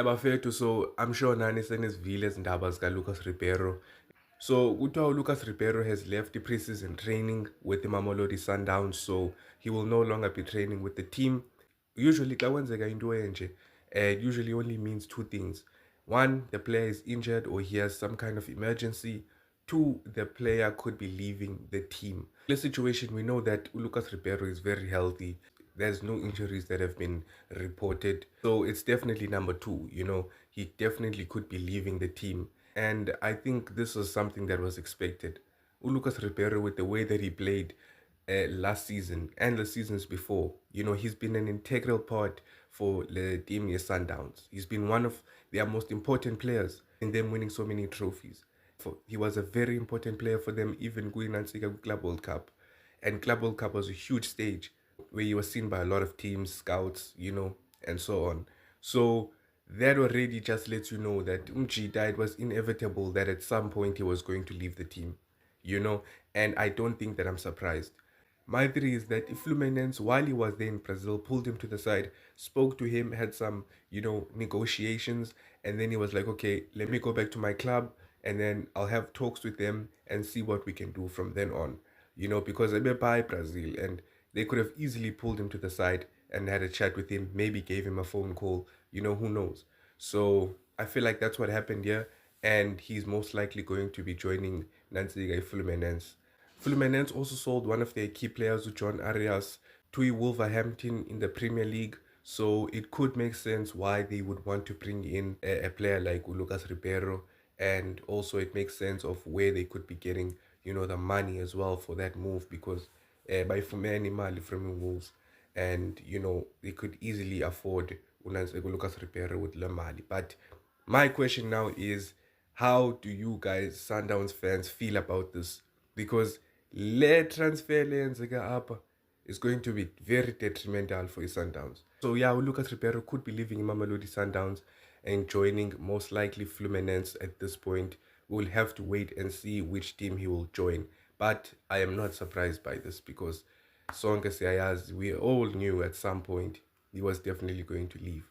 Bafethu, so I'm sure nani senizivile izindaba zika-Lucas Ribeiro. So kuthiwa Lucas Ribeiro has left the preseason training with the Mamelodi Sundowns, so he will no longer be training with the team. Usually xa kwenzeka into enje, it usually only means two things. One, the player is injured or he has some kind of emergency. Two, the player could be leaving the team. In this situation, we know that Lucas Ribeiro is very healthy. There's no injuries that have been reported. So it's definitely number two. He definitely could be leaving the team. And I think this was something that was expected. Lucas Ribeiro, with the way that he played last season and the seasons before, he's been an integral part for the team Sundowns. He's been one of their most important players in them winning so many trophies. He was a very important player for them, even going and seeing Club World Cup. And Club World Cup was a huge stage where he was seen by a lot of teams, scouts, and so on. So that already just lets you know that Umchita, it was inevitable that at some point he was going to leave the team, and I don't think that I'm surprised. My theory is that if Fluminense, while he was there in Brazil, pulled him to the side, spoke to him, had some, negotiations, and then he was like, okay, let me go back to my club, and then I'll have talks with them and see what we can do from then on. Because I'm by Brazil, and they could have easily pulled him to the side and had a chat with him, maybe gave him a phone call, who knows. So I feel like that's what happened here, and he's most likely going to be joining Nancy Fluminense. Fluminense also sold one of their key players, John Arias, to Wolverhampton in the Premier League. So it could make sense why they would want to bring in a player like Lucas Ribeiro. And also it makes sense of where they could be getting, the money as well for that move because by Fumani Mali from Wolves. And, they could easily afford Lucas Ribeiro with La Mali. But my question now is, how do you guys, Sundowns fans, feel about this? Because le transfer lenzeka apha is going to be very detrimental for his Sundowns. So yeah, Lucas Ribeiro could be leaving Mamelodi Sundowns and joining most likely Fluminense at this point. We'll have to wait and see which team he will join. But I am not surprised by this because Sonke Siayaz, we all knew at some point he was definitely going to leave.